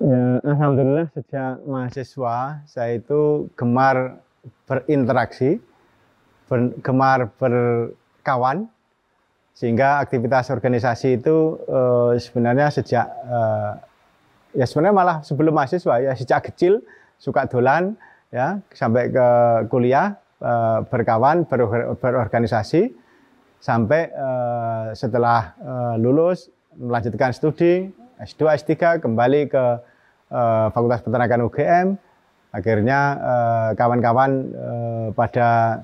Ya, alhamdulillah sejak mahasiswa saya itu gemar berinteraksi, gemar berkawan, sehingga aktivitas organisasi itu sebenarnya sejak ya sebenarnya malah sebelum mahasiswa ya, sejak kecil suka dolan ya sampai ke kuliah, berkawan, berorganisasi sampai setelah lulus melanjutkan studi S2, S3 kembali ke Fakultas Peternakan UGM. Akhirnya kawan-kawan pada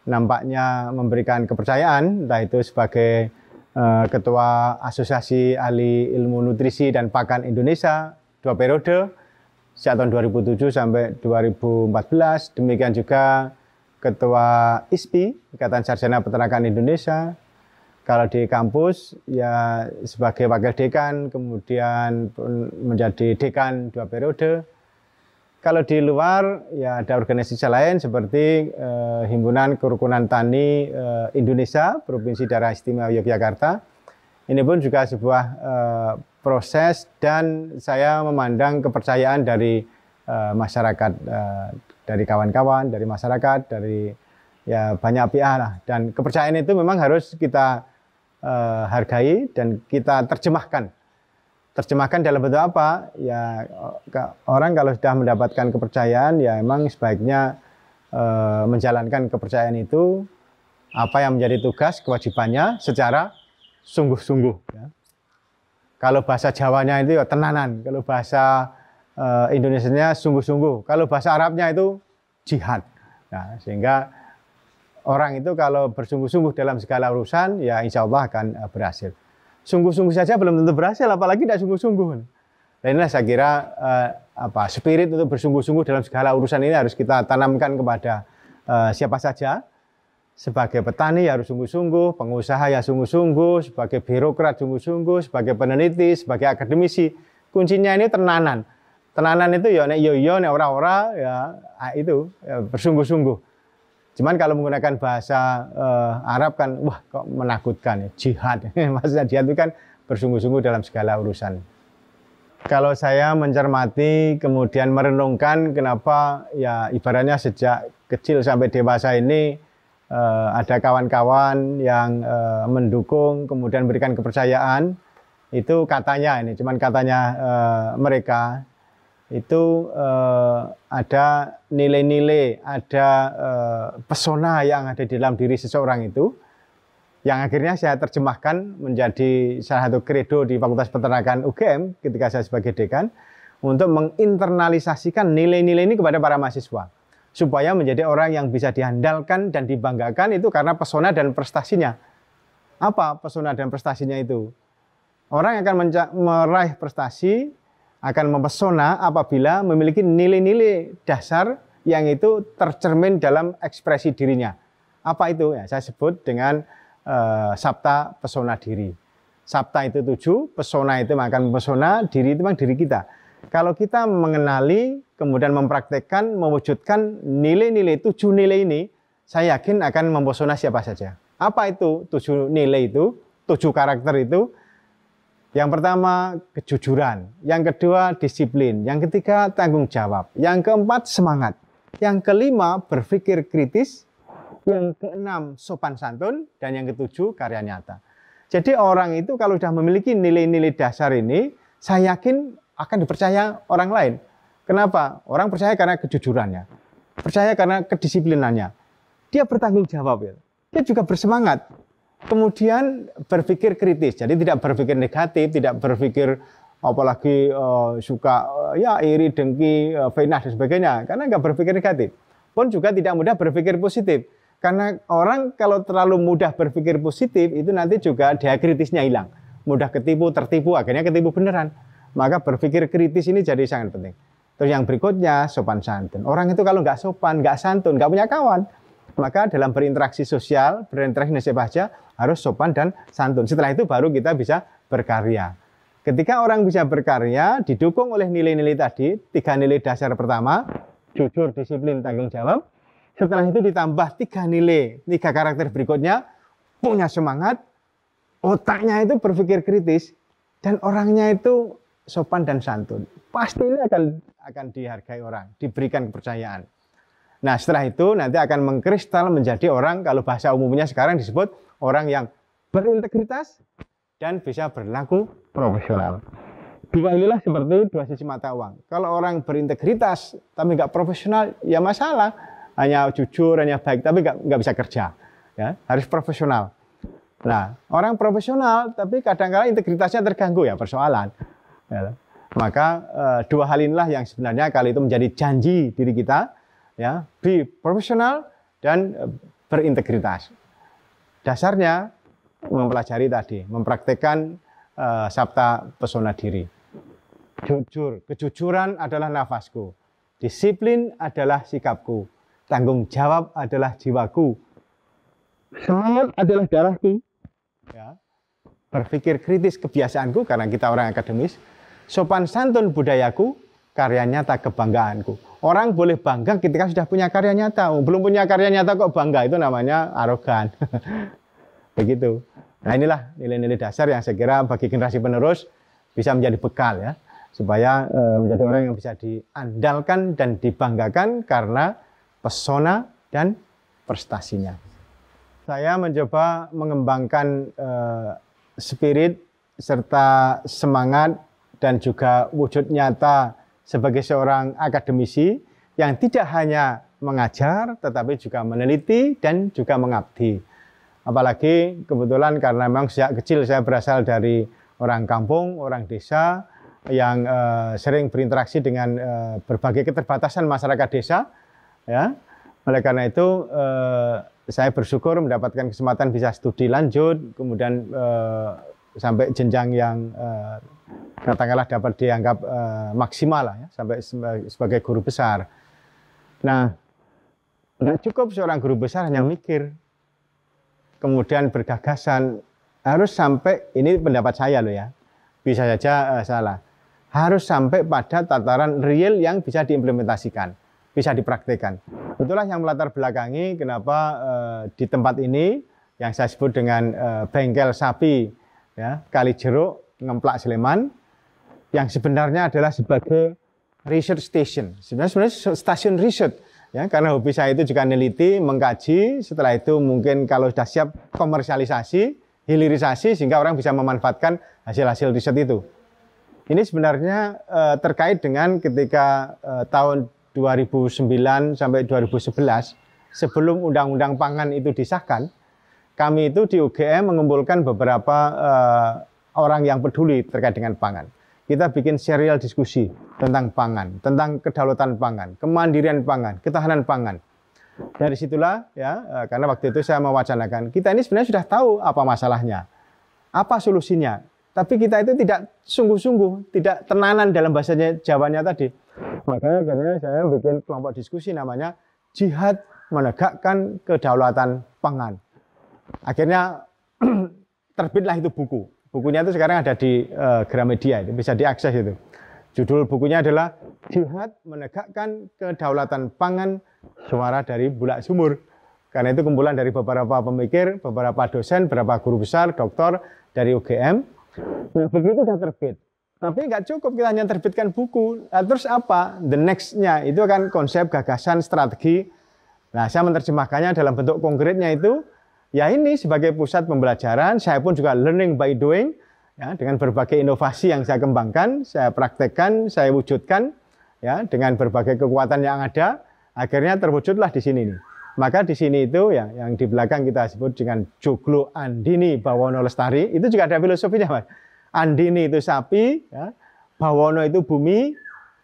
nampaknya memberikan kepercayaan, entah itu sebagai Ketua Asosiasi Ahli Ilmu Nutrisi dan Pakan Indonesia 2 periode, sejak tahun 2007 sampai 2014. Demikian juga Ketua ISPI, Ikatan Sarjana Peternakan Indonesia. Kalau di kampus ya sebagai wakil dekan, kemudian menjadi dekan 2 periode. Kalau di luar ya ada organisasi lain seperti Himpunan Kerukunan Tani Indonesia Provinsi Daerah Istimewa Yogyakarta. Ini pun juga sebuah proses dan saya memandang kepercayaan dari masyarakat, dari kawan-kawan, dari masyarakat, dari ya banyak pihak lah. Dan kepercayaan itu memang harus kita hargai dan kita terjemahkan. Terjemahkan dalam bentuk apa? Ya orang kalau sudah mendapatkan kepercayaan ya emang sebaiknya menjalankan kepercayaan itu apa yang menjadi tugas kewajibannya secara sungguh-sungguh. Ya. Kalau bahasa Jawanya itu ya tenanan, kalau bahasa Indonesianya sungguh-sungguh, kalau bahasa Arabnya itu jihad. Nah, sehingga orang itu kalau bersungguh-sungguh dalam segala urusan, ya insya Allah akan berhasil. Sungguh-sungguh saja belum tentu berhasil, apalagi tidak sungguh-sungguh. Dan inilah saya kira spirit untuk bersungguh-sungguh dalam segala urusan ini harus kita tanamkan kepada siapa saja. Sebagai petani harus sungguh-sungguh, pengusaha ya sungguh-sungguh, sebagai birokrat sungguh-sungguh, sebagai peneliti, sebagai akademisi. Kuncinya ini tenanan. Tenanan itu ya nek yo nek ora-ora ya itu ya, bersungguh-sungguh. Cuman kalau menggunakan bahasa Arab kan, wah kok menakutkan ya, jihad. Maksudnya jihad itu kan bersungguh-sungguh dalam segala urusan. Kalau saya mencermati, kemudian merenungkan kenapa ya ibaratnya sejak kecil sampai dewasa ini ada kawan-kawan yang mendukung, kemudian berikan kepercayaan, itu katanya ini, cuman katanya mereka, itu ada nilai-nilai, ada pesona yang ada di dalam diri seseorang itu, yang akhirnya saya terjemahkan menjadi salah satu kredo di Fakultas Peternakan UGM ketika saya sebagai dekan, untuk menginternalisasikan nilai-nilai ini kepada para mahasiswa, supaya menjadi orang yang bisa diandalkan dan dibanggakan itu karena pesona dan prestasinya. Apa pesona dan prestasinya itu? Orang yang akan meraih prestasi akan mempesona apabila memiliki nilai-nilai dasar yang itu tercermin dalam ekspresi dirinya. Apa itu? Ya, saya sebut dengan sabta pesona diri. Sabta itu 7, pesona itu akan mempesona, diri itu memang diri kita. Kalau kita mengenali, kemudian mempraktekkan, mewujudkan nilai-nilai 7 nilai ini, saya yakin akan mempesona siapa saja. Apa itu 7 nilai itu, 7 karakter itu? Yang pertama, kejujuran. Yang kedua, disiplin. Yang ketiga, tanggung jawab. Yang keempat, semangat. Yang kelima, berpikir kritis. Yang keenam, sopan santun. Dan yang ketujuh, karya nyata. Jadi orang itu kalau sudah memiliki nilai-nilai dasar ini, saya yakin akan dipercaya orang lain. Kenapa? Orang percaya karena kejujurannya, percaya karena kedisiplinannya. Dia bertanggung jawab, ya. Dia juga bersemangat. Kemudian berpikir kritis, jadi tidak berpikir negatif, tidak berpikir apalagi suka ya iri, dengki, fitnah dan sebagainya, karena nggak berpikir negatif. Pun juga tidak mudah berpikir positif, karena orang kalau terlalu mudah berpikir positif itu nanti juga dia kritisnya hilang, mudah ketipu, tertipu, akhirnya ketipu beneran. Maka berpikir kritis ini jadi sangat penting. Terus yang berikutnya sopan santun. Orang itu kalau nggak sopan, nggak santun, nggak punya kawan. Maka dalam berinteraksi sosial, berinteraksi dengan siapa saja harus sopan dan santun. Setelah itu baru kita bisa berkarya. Ketika orang bisa berkarya, didukung oleh nilai-nilai tadi, 3 nilai dasar pertama, jujur, disiplin, tanggung jawab. Setelah itu ditambah 3 nilai, 3 karakter berikutnya, punya semangat, otaknya itu berpikir kritis, dan orangnya itu sopan dan santun. Pasti ini akan dihargai orang, diberikan kepercayaan. Nah, setelah itu nanti akan mengkristal menjadi orang, kalau bahasa umumnya sekarang disebut orang yang berintegritas dan bisa berlaku profesional. Dua inilah seperti dua sisi mata uang. Kalau orang berintegritas tapi nggak profesional, ya masalah. Hanya jujur, hanya baik, tapi nggak bisa kerja. Ya, harus profesional. Nah, orang profesional tapi kadang-kadang integritasnya terganggu, ya persoalan. Ya. Maka dua hal inilah yang sebenarnya kali itu menjadi janji diri kita, ya, be profesional dan berintegritas. Dasarnya mempelajari tadi, mempraktekkan sabta pesona diri. Jujur, kejujuran adalah nafasku, disiplin adalah sikapku, tanggung jawab adalah jiwaku, semangat adalah darahku, ya. Berpikir kritis kebiasaanku karena kita orang akademis, sopan santun budayaku, karya nyata kebanggaanku. Orang boleh bangga ketika sudah punya karya nyata. Belum punya karya nyata kok bangga, itu namanya arogan. Begitu. Nah, inilah nilai-nilai dasar yang saya kira bagi generasi penerus bisa menjadi bekal, ya, supaya menjadi orang yang bisa diandalkan dan dibanggakan karena pesona dan prestasinya. Saya mencoba mengembangkan spirit serta semangat dan juga wujud nyata sebagai seorang akademisi yang tidak hanya mengajar tetapi juga meneliti dan juga mengabdi. Apalagi kebetulan karena memang sejak kecil saya berasal dari orang kampung, orang desa yang sering berinteraksi dengan berbagai keterbatasan masyarakat desa, ya. Oleh karena itu saya bersyukur mendapatkan kesempatan bisa studi lanjut, kemudian sampai jenjang yang katakanlah dapat dianggap maksimal lah, ya, sampai sebagai guru besar. Nah, nggak cukup seorang guru besar hanya mikir, kemudian bergagasan, harus sampai, ini pendapat saya loh ya, bisa saja salah, harus sampai pada tataran real yang bisa diimplementasikan, bisa dipraktikkan. Itulah yang melatar belakangi kenapa di tempat ini yang saya sebut dengan bengkel sapi, ya, Kalijeruk, Ngemplak, Sleman, yang sebenarnya adalah sebagai research station, sebenarnya stasiun riset, ya, karena hobi saya itu juga meneliti, mengkaji, setelah itu mungkin kalau sudah siap komersialisasi, hilirisasi, sehingga orang bisa memanfaatkan hasil-hasil riset itu. Ini sebenarnya terkait dengan ketika tahun 2009 sampai 2011, sebelum Undang-Undang Pangan itu disahkan, kami itu di UGM mengumpulkan beberapa orang yang peduli terkait dengan pangan. Kita bikin serial diskusi tentang pangan, tentang kedaulatan pangan, kemandirian pangan, ketahanan pangan. Dari situlah, ya, karena waktu itu saya mewacanakan, kita ini sebenarnya sudah tahu apa masalahnya, apa solusinya, tapi kita itu tidak sungguh-sungguh, tidak tenanan dalam bahasanya Jawanya tadi. Makanya saya bikin kelompok diskusi namanya Jihad Menegakkan Kedaulatan Pangan. Akhirnya terbitlah itu buku. Bukunya itu sekarang ada di Gramedia, itu bisa diakses itu. Judul bukunya adalah Jihad Menegakkan Kedaulatan Pangan, Suara dari Bulak Sumur. Karena itu kumpulan dari beberapa pemikir, beberapa dosen, beberapa guru besar, doktor dari UGM. Nah, begitu sudah terbit. Tapi nggak cukup kita hanya terbitkan buku. Nah, terus apa? The next-nya itu kan konsep, gagasan, strategi. Nah, saya menerjemahkannya dalam bentuk konkretnya itu, ya ini sebagai pusat pembelajaran, saya pun juga learning by doing, ya, dengan berbagai inovasi yang saya kembangkan, saya praktekkan, saya wujudkan, ya, dengan berbagai kekuatan yang ada, akhirnya terwujudlah di sini nih. Maka di sini itu ya, yang di belakang kita sebut dengan Joglo Andini Bawono Lestari, itu juga ada filosofinya, Mas. Andini itu sapi, ya, Bawono itu bumi,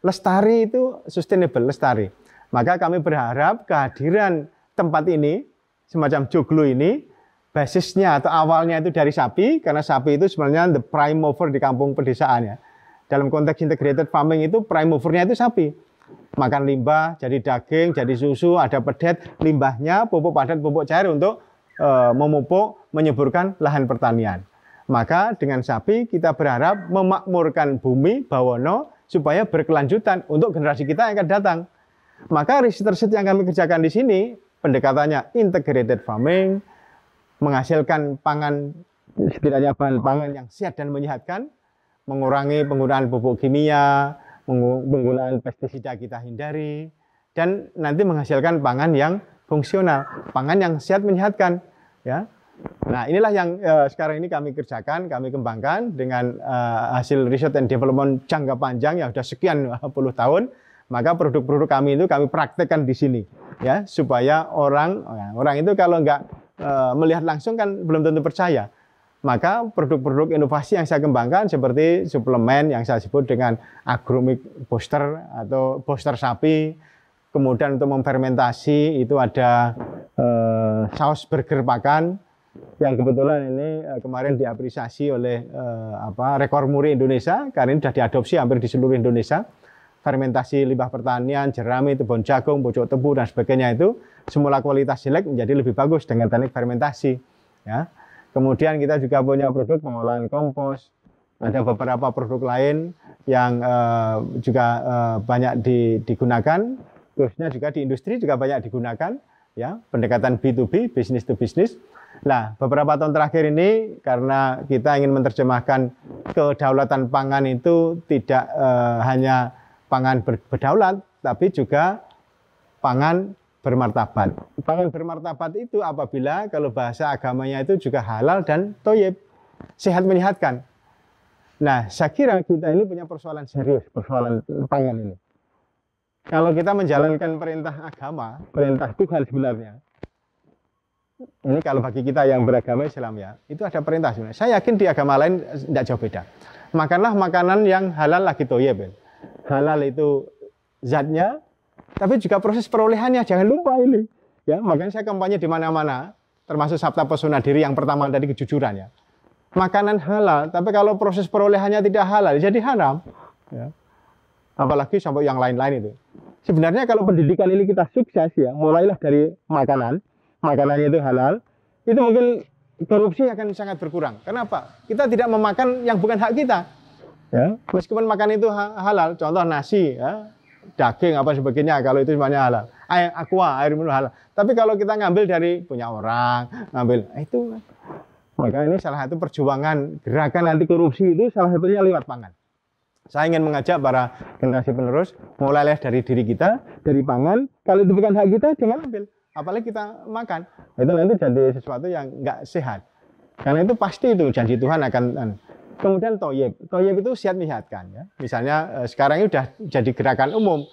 Lestari itu sustainable, lestari. Maka kami berharap kehadiran tempat ini, semacam joglo ini, basisnya atau awalnya itu dari sapi, karena sapi itu sebenarnya the prime mover di kampung pedesaan ya. Dalam konteks integrated farming itu prime movernya itu sapi. Makan limbah, jadi daging, jadi susu, ada pedet, limbahnya pupuk padat, pupuk cair untuk memupuk, menyuburkan lahan pertanian. Maka dengan sapi kita berharap memakmurkan bumi Bawono supaya berkelanjutan untuk generasi kita yang akan datang. Maka riset-riset yang kami kerjakan di sini pendekatannya integrated farming, menghasilkan pangan, setidaknya bahan pangan yang sehat dan menyehatkan, mengurangi penggunaan pupuk kimia, penggunaan pestisida kita hindari, dan nanti menghasilkan pangan yang fungsional, pangan yang sehat menyehatkan. Ya. Nah inilah yang sekarang ini kami kerjakan, kami kembangkan dengan hasil riset and development jangka panjang yang sudah sekian puluh tahun. Maka produk-produk kami itu kami praktekkan di sini, ya, supaya orang itu kalau nggak melihat langsung kan belum tentu percaya. Maka produk-produk inovasi yang saya kembangkan seperti suplemen yang saya sebut dengan agromik booster atau booster sapi, kemudian untuk memfermentasi itu ada saus burger pakan yang kebetulan ini kemarin diapresiasi oleh rekor muri Indonesia, karena ini sudah diadopsi hampir di seluruh Indonesia. Fermentasi limbah pertanian, jerami, tepung jagung, pucuk tebu dan sebagainya itu semula kualitas jelek menjadi lebih bagus dengan teknik fermentasi. Ya. Kemudian kita juga punya produk pengolahan kompos, ada beberapa produk lain yang juga banyak digunakan, khususnya juga di industri juga banyak digunakan, ya, pendekatan B2B, business to business. Nah, beberapa tahun terakhir ini karena kita ingin menerjemahkan kedaulatan pangan itu tidak hanya pangan berdaulat, tapi juga pangan bermartabat. Pangan bermartabat itu apabila kalau bahasa agamanya itu juga halal dan thoyyib, sehat menyehatkan. Nah, saya kira kita ini punya persoalan serius, persoalan pangan ini. Kalau kita menjalankan perintah agama, perintah Tuhan sebenarnya, ini kalau bagi kita yang beragama Islam ya, itu ada perintah sebenarnya. Saya yakin di agama lain tidak jauh beda. Makanlah makanan yang halal lagi thoyyib. Halal itu zatnya, tapi juga proses perolehannya, jangan lupa ini. Ya, makanya saya kampanye di mana-mana, termasuk Sabta Pesona Diri yang pertama tadi kejujuran ya. Makanan halal, tapi kalau proses perolehannya tidak halal, jadi haram. Ya. Apalagi sampai yang lain-lain itu. Sebenarnya kalau pendidikan ini kita sukses ya, mulailah dari makanan, makanannya itu halal, itu mungkin korupsi akan sangat berkurang. Kenapa? Kita tidak memakan yang bukan hak kita. Ya, meskipun makan itu halal, contoh nasi, ya, daging apa sebagainya, kalau itu semuanya halal. Air minum halal. Tapi kalau kita ngambil dari punya orang, ngambil itu, maka ini salah satu perjuangan gerakan anti korupsi itu salah satunya lewat pangan. Saya ingin mengajak para generasi penerus mulailah dari diri kita, dari pangan. Kalau itu bukan hak kita, jangan ambil. Apalagi kita makan, itu nanti jadi sesuatu yang nggak sehat. Karena itu pasti itu janji Tuhan akan. Kemudian thoyyib, thoyyib itu sehat menyehatkan ya. Misalnya sekarang ini sudah jadi gerakan umum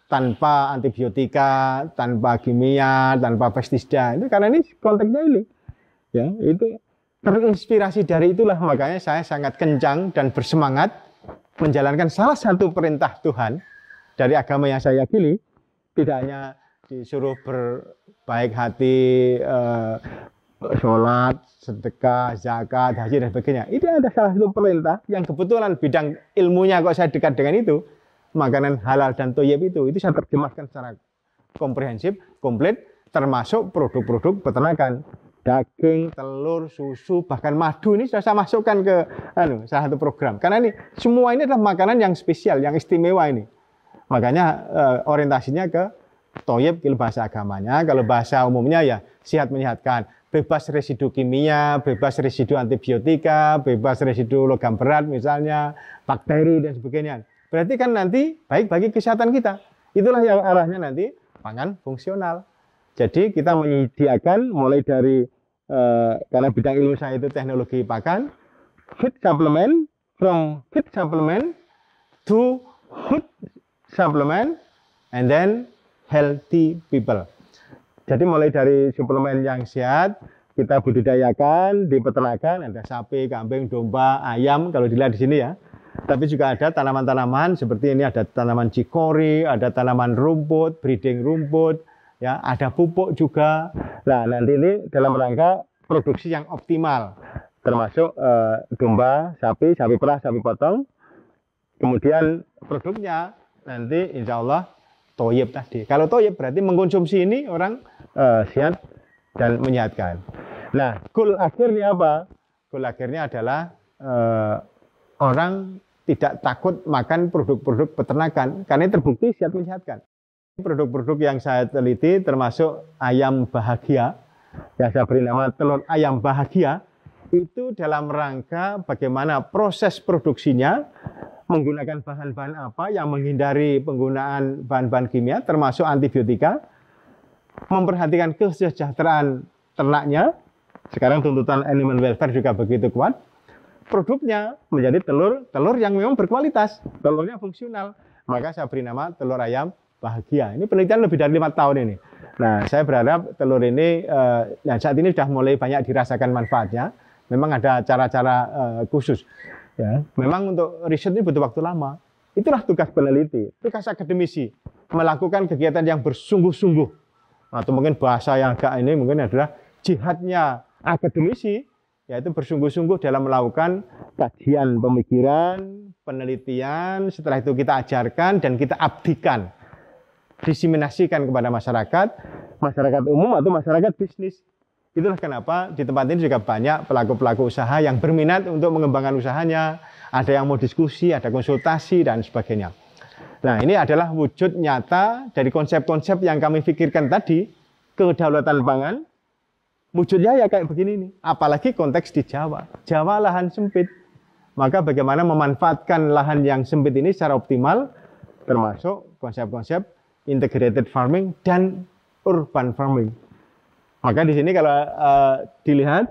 tanpa antibiotika, tanpa kimia, tanpa pestisida. Itu karena ini konteksnya ini. Ya, itu terinspirasi dari itulah makanya saya sangat kencang dan bersemangat menjalankan salah satu perintah Tuhan dari agama yang saya yakini, tidak hanya disuruh berbaik hati, sholat, sedekah, zakat, haji dan sebagainya. Itu ada salah satu perintah yang kebetulan bidang ilmunya kok saya dekat dengan itu. Makanan halal dan thoyyib itu saya terjemahkan secara komprehensif, komplit, termasuk produk-produk peternakan. Daging, telur, susu, bahkan madu ini sudah saya masukkan ke salah satu program. Karena ini semua ini adalah makanan yang spesial, yang istimewa ini. Makanya orientasinya ke thoyyib kalau bahasa agamanya, kalau bahasa umumnya ya sehat menyehatkan. Bebas residu kimia, bebas residu antibiotika, bebas residu logam berat misalnya, bakteri dan sebagainya. Berarti kan nanti baik bagi kesehatan kita. Itulah yang arahnya nanti pangan fungsional. Jadi kita menyediakan mulai dari karena bidang ilmu saya itu teknologi pakan, food supplement, from food supplement to food supplement, and then healthy people. Jadi mulai dari suplemen yang sehat, kita budidayakan di peternakan, ada sapi, kambing, domba, ayam, kalau dilihat di sini ya. Tapi juga ada tanaman-tanaman seperti ini, ada tanaman cikori, ada tanaman rumput, breeding rumput, ya, ada pupuk juga. Nah, nanti ini dalam rangka produksi yang optimal, termasuk domba, sapi perah, sapi potong. Kemudian produknya nanti insya Allah toyib tadi. Kalau toyib berarti mengkonsumsi ini orang sehat dan menyehatkan. Nah, goal akhirnya apa? Goal akhirnya adalah orang tidak takut makan produk-produk peternakan karena terbukti sehat menyehatkan. Produk-produk yang saya teliti termasuk ayam bahagia, yang saya beri nama telur ayam bahagia, itu dalam rangka bagaimana proses produksinya, menggunakan bahan-bahan apa yang menghindari penggunaan bahan-bahan kimia termasuk antibiotika, memperhatikan kesejahteraan ternaknya. Sekarang tuntutan animal welfare juga begitu kuat. Produknya menjadi telur yang memang berkualitas, telurnya fungsional. Maka saya beri nama telur ayam bahagia. Ini penelitian lebih dari 5 tahun ini. Nah, saya berharap telur ini saat ini sudah mulai banyak dirasakan manfaatnya. Memang ada cara-cara khusus. Ya, memang untuk riset ini butuh waktu lama. Itulah tugas peneliti, tugas akademisi, melakukan kegiatan yang bersungguh-sungguh. Atau mungkin bahasa yang agak ini mungkin adalah jihadnya akademisi, yaitu bersungguh-sungguh dalam melakukan kajian pemikiran, penelitian, setelah itu kita ajarkan dan kita abdikan, diseminasikan kepada masyarakat umum atau masyarakat bisnis. Itulah kenapa di tempat ini juga banyak pelaku-pelaku usaha yang berminat untuk mengembangkan usahanya, ada yang mau diskusi, ada konsultasi, dan sebagainya. Nah, ini adalah wujud nyata dari konsep-konsep yang kami pikirkan tadi, kedaulatan pangan, wujudnya ya kayak begini nih. Apalagi konteks di Jawa. Jawa lahan sempit. Maka bagaimana memanfaatkan lahan yang sempit ini secara optimal, termasuk konsep-konsep integrated farming dan urban farming. Maka di sini kalau dilihat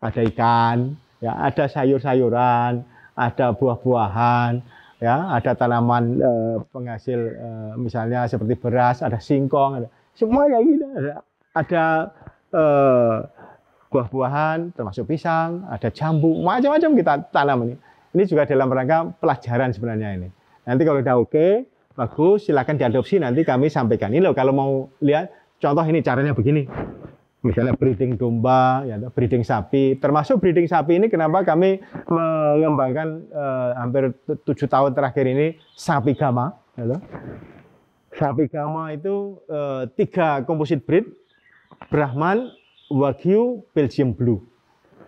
ada ikan, ya, ada sayur-sayuran, ada buah-buahan, ya, ada tanaman penghasil misalnya seperti beras, ada singkong, semua kayak gitu. Ada buah-buahan, termasuk pisang, ada jambu, macam-macam kita tanam ini. Ini juga dalam rangka pelajaran sebenarnya ini. Nanti kalau udah oke, bagus, silakan diadopsi. Nanti kami sampaikan. Ini loh, kalau mau lihat contoh ini caranya begini. Misalnya breeding domba, ya, breeding sapi. Termasuk breeding sapi ini kenapa kami mengembangkan hampir 7 tahun terakhir ini sapi gama. Ya, sapi gama itu 3 composite breed, Brahman, Wagyu, Belgian Blue.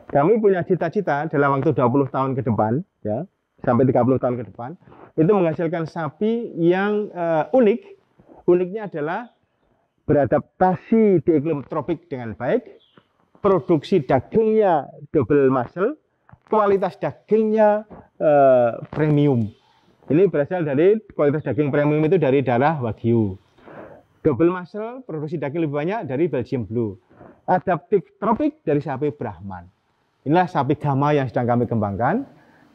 Kami punya cita-cita dalam waktu 20 tahun ke depan, ya, sampai 30 tahun ke depan, itu menghasilkan sapi yang unik. Uniknya adalah beradaptasi di iklim tropik dengan baik, produksi dagingnya double muscle, kualitas dagingnya premium. Ini berasal dari kualitas daging premium itu dari darah Wagyu. Double muscle, produksi daging lebih banyak dari Belgian Blue. Adaptif tropik dari sapi Brahman. Inilah sapi gama yang sedang kami kembangkan.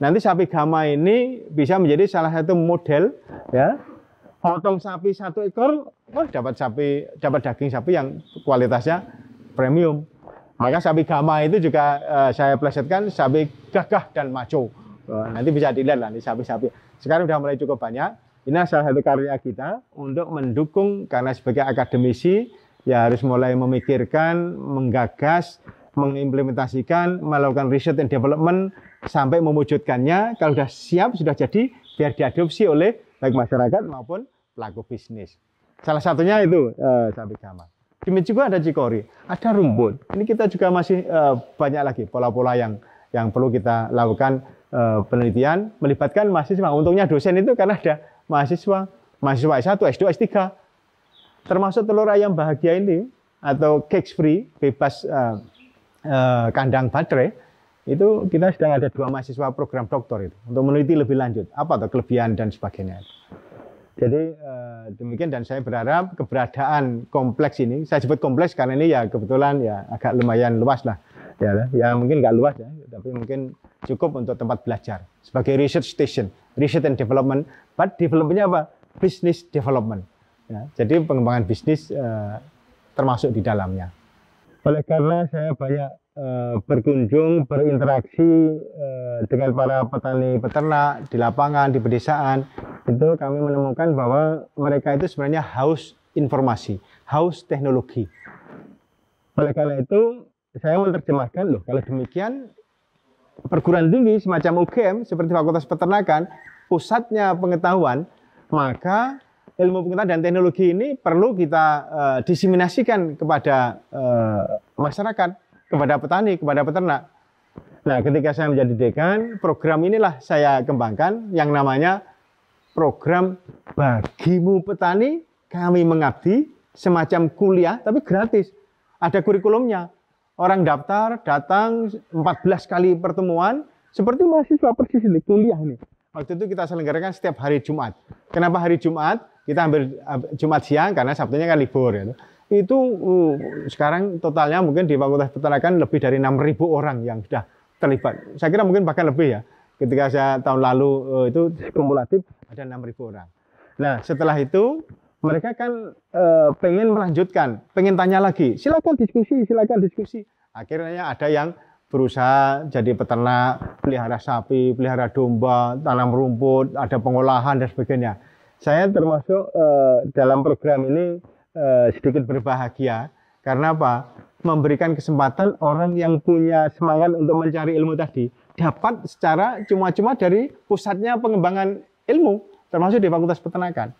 Nanti sapi gama ini bisa menjadi salah satu model, ya. Potong sapi 1 ekor, dapat daging sapi yang kualitasnya premium. Maka sapi gama itu juga saya plesetkan sapi gagah dan maco. Nanti bisa dilihat lah, ini sapi-sapi. Sekarang sudah mulai cukup banyak. Ini salah satu karya kita untuk mendukung, karena sebagai akademisi ya harus mulai memikirkan, menggagas, mengimplementasikan, melakukan research and development sampai mewujudkannya. Kalau sudah siap, sudah jadi, biar diadopsi oleh baik masyarakat maupun pelaku bisnis. Salah satunya itu sapi gama. Demikian juga ada cikori, ada rumput. Ini kita juga masih banyak lagi pola-pola yang perlu kita lakukan penelitian, melibatkan mahasiswa. Untungnya dosen itu karena ada mahasiswa S1, S2, S3. Termasuk telur ayam bahagia ini atau cage free, bebas kandang baterai, itu kita sedang ada 2 mahasiswa program doktor itu untuk meneliti lebih lanjut apa tuh kelebihan dan sebagainya. Jadi demikian, dan saya berharap keberadaan kompleks ini, saya sebut kompleks karena ini ya kebetulan ya agak lumayan luas lah. ya mungkin nggak luas ya, tapi mungkin cukup untuk tempat belajar sebagai research station, research and development. But developmentnya apa? Business development. Ya, jadi pengembangan bisnis termasuk di dalamnya. Oleh karena saya banyak berkunjung, berinteraksi dengan para petani peternak di lapangan, di pedesaan, itu kami menemukan bahwa mereka itu sebenarnya haus informasi, haus teknologi. Oleh karena itu, saya menerjemahkan, loh kalau demikian perguruan tinggi semacam UGM seperti Fakultas Peternakan, pusatnya pengetahuan, maka ilmu pengetahuan dan teknologi ini perlu kita diseminasikan kepada masyarakat, kepada petani, kepada peternak. Nah, ketika saya menjadi dekan, program inilah saya kembangkan yang namanya program Bagimu Petani, Kami Mengabdi, semacam kuliah tapi gratis. Ada kurikulumnya. Orang daftar, datang 14 kali pertemuan, seperti mahasiswa persis ini, kuliah ini. Waktu itu kita selenggarakan setiap hari Jumat. Kenapa hari Jumat? Kita ambil Jumat siang karena Sabtunya kan libur. Ya. Itu sekarang totalnya mungkin di Fakultas Peternakan lebih dari 6.000 orang yang sudah terlibat. Saya kira mungkin bahkan lebih ya. Ketika saya tahun lalu itu kumulatif ada 6.000 orang. Nah setelah itu mereka kan pengen melanjutkan, pengen tanya lagi, silakan diskusi, silakan diskusi. Akhirnya ada yang berusaha jadi peternak, pelihara sapi, pelihara domba, tanam rumput, ada pengolahan dan sebagainya. Saya termasuk dalam program ini sedikit berbahagia karena apa? Memberikan kesempatan orang yang punya semangat untuk mencari ilmu tadi dapat secara cuma-cuma dari pusatnya pengembangan ilmu, termasuk di Fakultas Peternakan.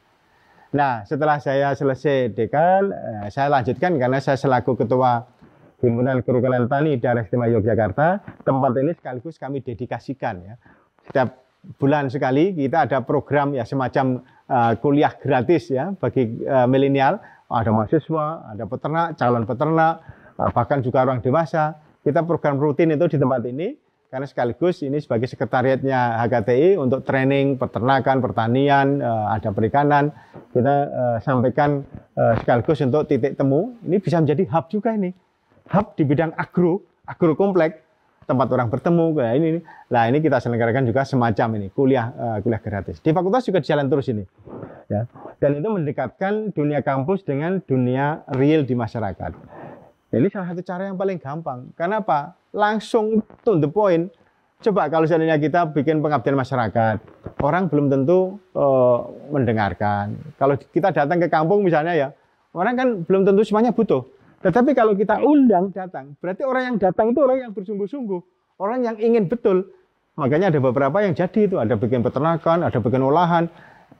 Nah, setelah saya selesai dekan, saya lanjutkan karena saya selaku ketua Himpunan Kerukunan Tani Daerah Istimewa Yogyakarta, tempat ini sekaligus kami dedikasikan ya. Setiap bulan sekali kita ada program ya semacam kuliah gratis ya bagi milenial, ada mahasiswa, ada peternak, calon peternak, bahkan juga orang dewasa. Kita program rutin itu di tempat ini karena sekaligus ini sebagai sekretariatnya HKTI untuk training peternakan, pertanian, ada perikanan. Kita sampaikan sekaligus untuk titik temu. Ini bisa menjadi hub juga ini. Hub di bidang agro kompleks, tempat orang bertemu. Nah ini kita selenggarakan juga semacam ini kuliah gratis. Di fakultas juga jalan terus ini. Ya. Dan itu mendekatkan dunia kampus dengan dunia real di masyarakat. Ini salah satu cara yang paling gampang. Karena apa? Langsung to the point. Coba kalau seandainya kita bikin pengabdian masyarakat, orang belum tentu mendengarkan. Kalau kita datang ke kampung misalnya ya, orang kan belum tentu semuanya butuh. Tetapi kalau kita undang datang, berarti orang yang datang itu orang yang bersungguh-sungguh, orang yang ingin betul. Makanya ada beberapa yang jadi itu, ada bikin peternakan, ada bikin olahan.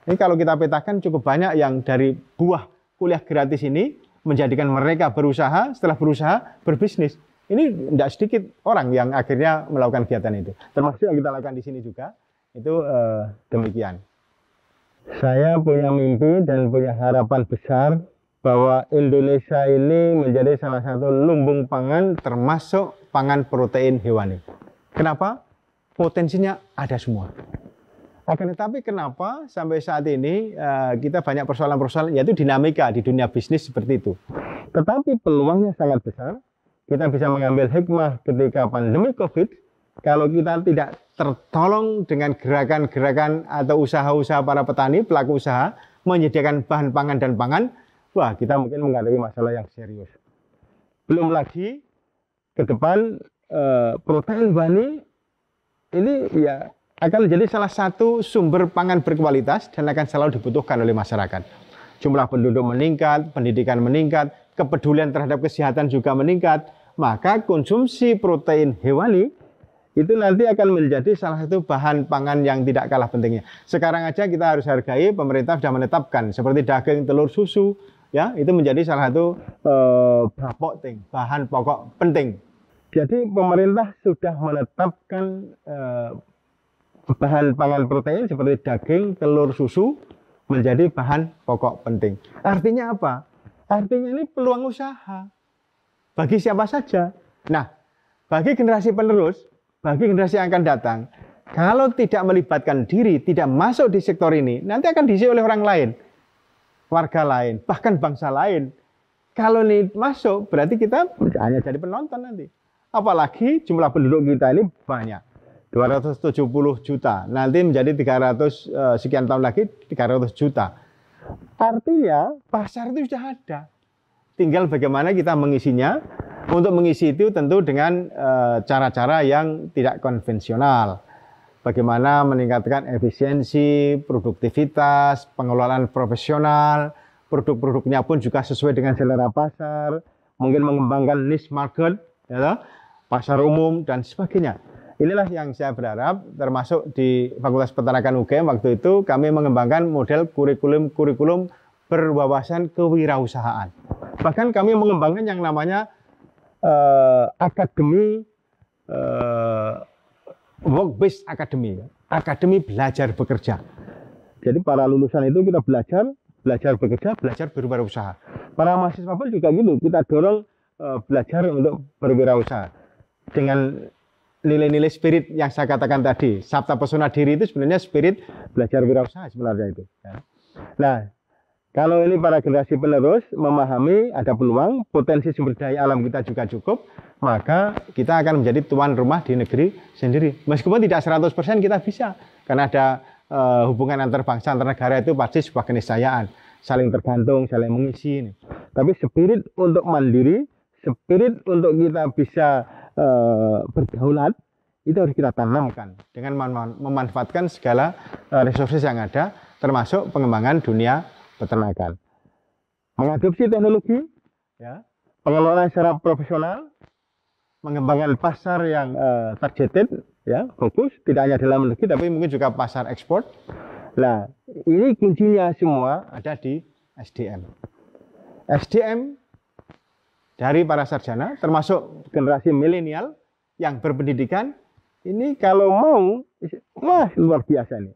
Ini kalau kita petakan cukup banyak yang dari buah kuliah gratis ini menjadikan mereka berusaha, setelah berusaha berbisnis. Ini tidak sedikit orang yang akhirnya melakukan kegiatan itu. Termasuk yang kita lakukan di sini juga, itu demikian. Saya punya mimpi dan punya harapan besar bahwa Indonesia ini menjadi salah satu lumbung pangan termasuk pangan protein hewani. Kenapa? Potensinya ada semua. Akan tetapi kenapa sampai saat ini kita banyak persoalan-persoalan, yaitu dinamika di dunia bisnis seperti itu. Tetapi peluangnya sangat besar. Kita bisa mengambil hikmah ketika pandemi COVID. Kalau kita tidak tertolong dengan gerakan-gerakan atau usaha-usaha para petani, pelaku usaha, menyediakan bahan pangan dan pangan, wah kita mungkin menghadapi masalah yang serius. Belum lagi ke depan protein hewani ini ya akan menjadi salah satu sumber pangan berkualitas dan akan selalu dibutuhkan oleh masyarakat. Jumlah penduduk meningkat, pendidikan meningkat, kepedulian terhadap kesehatan juga meningkat, maka konsumsi protein hewani itu nanti akan menjadi salah satu bahan pangan yang tidak kalah pentingnya. Sekarang aja kita harus hargai, pemerintah sudah menetapkan seperti daging, telur, susu, ya itu menjadi salah satu bahan pokok penting. Jadi pemerintah sudah menetapkan bahan pangan protein seperti daging, telur, susu menjadi bahan pokok penting. Artinya apa? Artinya ini peluang usaha bagi siapa saja. Nah, bagi generasi penerus, bagi generasi yang akan datang, kalau tidak melibatkan diri, tidak masuk di sektor ini, nanti akan diisi oleh orang lain, warga lain, bahkan bangsa lain. Kalau ini masuk, berarti kita hanya jadi penonton nanti. Apalagi jumlah penduduk kita ini banyak, 270 juta. Nanti menjadi 300 sekian tahun lagi 300 juta. Artinya pasar itu sudah ada. Tinggal bagaimana kita mengisinya. Untuk mengisi itu tentu dengan cara-cara yang tidak konvensional. Bagaimana meningkatkan efisiensi, produktivitas, pengelolaan profesional, produk-produknya pun juga sesuai dengan selera pasar, mungkin mengembangkan niche market, ya, pasar umum, dan sebagainya. Inilah yang saya berharap, termasuk di Fakultas Peternakan UGM waktu itu kami mengembangkan model kurikulum berwawasan kewirausahaan. Bahkan kami mengembangkan yang namanya akademi work-based academy, akademi belajar bekerja. Jadi para lulusan itu kita belajar bekerja, belajar berwirausaha. Para mahasiswa pun juga gitu, kita dorong belajar untuk berwirausaha dengan nilai-nilai spirit yang saya katakan tadi. Sabta pesona diri itu sebenarnya spirit belajar wirausaha sebenarnya itu. Nah, kalau ini para generasi penerus memahami ada peluang, potensi sumber daya alam kita juga cukup, maka kita akan menjadi tuan rumah di negeri sendiri. Meskipun tidak 100% kita bisa, karena ada hubungan antar bangsa, antar negara itu pasti sebuah keniscayaan, saling tergantung, saling mengisi. Tapi spirit untuk mandiri, spirit untuk kita bisa berdaulat, itu harus kita tanamkan dengan memanfaatkan segala resources yang ada, termasuk pengembangan dunia peternakan, mengadopsi teknologi, ya, pengelolaan secara profesional, mengembangkan pasar yang targeted, ya, fokus, tidak hanya dalam negeri, tapi mungkin juga pasar ekspor. Nah, ini kuncinya semua ada di SDM. SDM dari para sarjana, termasuk generasi milenial yang berpendidikan, ini kalau mau, wah luar biasa nih.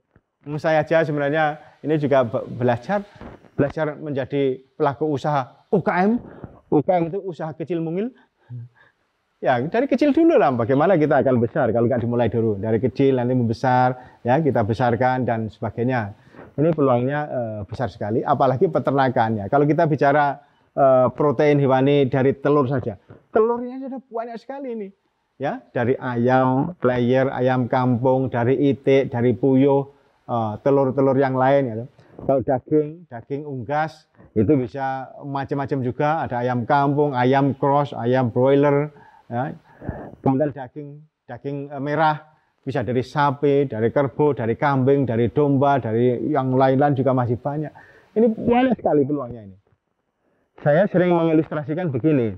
Saya aja sebenarnya ini juga belajar menjadi pelaku usaha UKM. UKM itu usaha kecil mungil. Ya, dari kecil dulu lah. Bagaimana kita akan besar kalau nggak dimulai dulu. Dari kecil nanti membesar, ya kita besarkan dan sebagainya. Ini peluangnya besar sekali. Apalagi peternakan ya. Kalau kita bicara protein hewani dari telur saja, telurnya sudah banyak sekali ini. Ya, dari ayam player, ayam kampung, dari itik, dari puyuh, telur-telur yang lain. Ya. Kalau daging unggas itu bisa macam-macam juga. Ada ayam kampung, ayam cross, ayam broiler. Ya. Kemudian daging merah bisa dari sapi, dari kerbau, dari kambing, dari domba, dari yang lain-lain juga masih banyak. Ini banyak sekali peluangnya ini. Saya sering mengilustrasikan begini.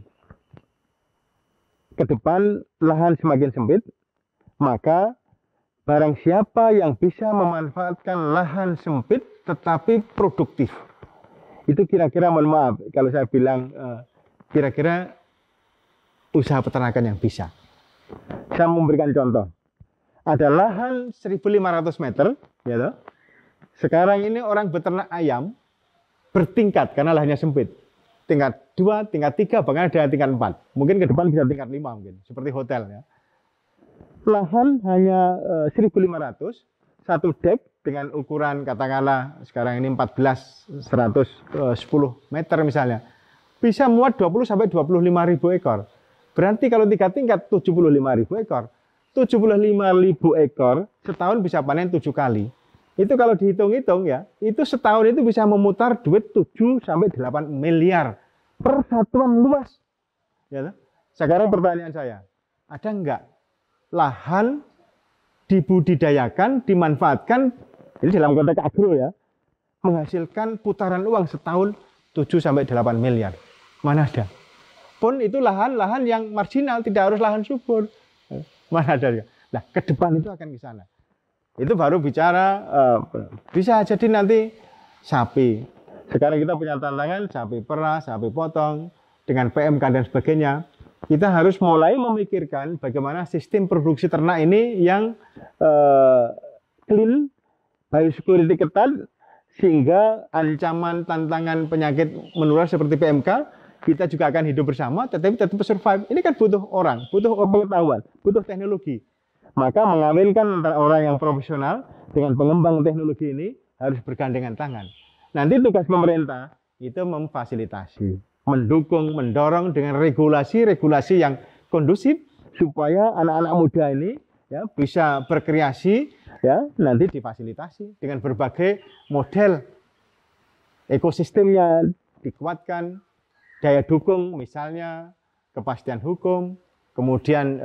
Ke depan lahan semakin sempit, maka barang siapa yang bisa memanfaatkan lahan sempit tetapi produktif, itu kira-kira, mohon maaf kalau saya bilang kira-kira usaha peternakan yang bisa. Saya memberikan contoh. Ada lahan 1.500 meter, ya toh. Sekarang ini orang beternak ayam bertingkat karena lahannya sempit. Tingkat 2, tingkat 3, bahkan ada tingkat 4. Mungkin ke depan bisa tingkat 5 mungkin, seperti hotel ya. Lahan hanya 1.500, satu dek dengan ukuran katakanlah sekarang ini 14.110 meter misalnya. Bisa muat 20 sampai 25.000 ekor. Berarti kalau 3 tingkat 75.000 ekor. 75.000 ekor setahun bisa panen 7 kali. Itu kalau dihitung-hitung ya, itu setahun itu bisa memutar duit 7 sampai 8 miliar per satuan luas. Ya, sekarang pertanyaan saya, ada enggak lahan dibudidayakan, dimanfaatkan, ini dalam konteks agro ya, menghasilkan putaran uang setahun 7 sampai 8 miliar. Mana ada? Pun itu lahan-lahan yang marginal, tidak harus lahan subur. Mana ada? Nah, ke depan itu akan ke sana. Itu baru bicara bisa jadi nanti sapi. Sekarang kita punya tantangan sapi perah, sapi potong dengan PMK dan sebagainya. Kita harus mulai memikirkan bagaimana sistem produksi ternak ini yang clean, biosecurity ketat, sehingga ancaman tantangan penyakit menular seperti PMK kita juga akan hidup bersama, tetapi tetap survive. Ini kan butuh orang, butuh pengetahuan, butuh teknologi. Maka mengawinkan antara orang yang profesional dengan pengembang teknologi ini harus bergandengan tangan. Nanti tugas pemerintah itu memfasilitasi, mendukung, mendorong dengan regulasi-regulasi yang kondusif supaya anak-anak muda ini ya bisa berkreasi ya nanti difasilitasi dengan berbagai model ekosistemnya dikuatkan, daya dukung misalnya kepastian hukum, kemudian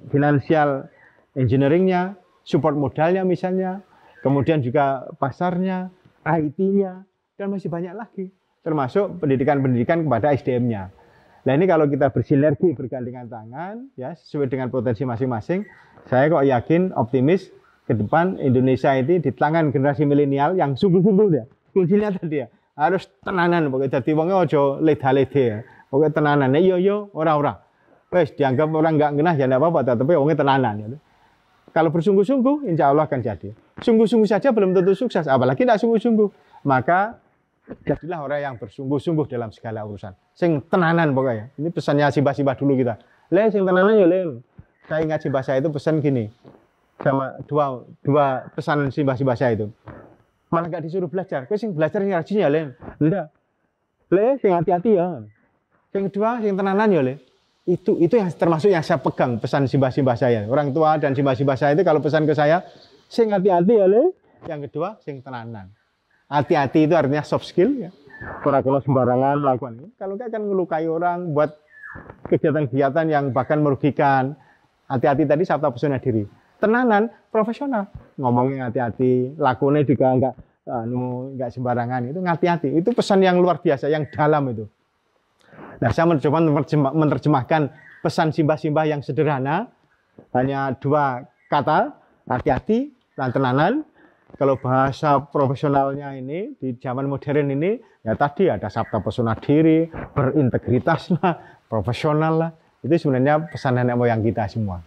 financial engineeringnya, support modalnya misalnya, kemudian juga pasarnya, IT-nya, dan masih banyak lagi, termasuk pendidikan-pendidikan kepada SDM-nya. Nah ini kalau kita bersinergi, bergandengan tangan, ya sesuai dengan potensi masing-masing, saya kok yakin, optimis, ke depan Indonesia ini di tangan generasi milenial yang sungguh-sungguh ya, kuncinya tadi ya, harus tenanan, pokoknya jadi wongnya ojo leda-lede ya, pokoknya tenanan, yo ora-ora, wes dianggap orang nggak genah ya nggak apa-apa, tapi wongnya tenanan. Ya. Kalau bersungguh-sungguh, insya Allah akan jadi. Sungguh-sungguh saja belum tentu sukses, apalagi tidak sungguh-sungguh. Maka jadilah orang yang bersungguh-sungguh dalam segala urusan. Sing tenanan pokoknya. Ini pesannya Simbah-Simbah dulu kita. Le, sing tenanan ya le. Saya ingat Simbah saya itu pesan gini, sama dua pesan Simbah-Simbah saya itu. Malah nggak disuruh belajar. Kau sing belajar yang rajin ya le. Enggak. Le, sing hati-hati ya. Yang kedua, sing tenanan ya le. Itu yang termasuk yang saya pegang pesan simbah-simbah saya. Orang tua dan simbah-simbah saya itu kalau pesan ke saya, sing hati-hati ya le. Yang kedua, sing tenanan. Hati-hati itu artinya soft skill ya. Orang kalau sembarangan melakukan ini, kalau nggak akan melukai orang, buat kegiatan-kegiatan yang bahkan merugikan. Hati-hati tadi sabta pesona diri. Tenanan, profesional. Ngomongnya hati-hati, lakunya juga nggak sembarangan. Itu hati-hati. Itu pesan yang luar biasa, yang dalam itu. Nah, saya mencoba menerjemahkan pesan simbah-simbah yang sederhana, hanya dua kata, hati-hati dan tenanan. Kalau bahasa profesionalnya ini, di zaman modern ini, ya tadi ada sabta pesona diri, berintegritas lah, profesional lah. Itu sebenarnya pesan nenek moyang kita semua.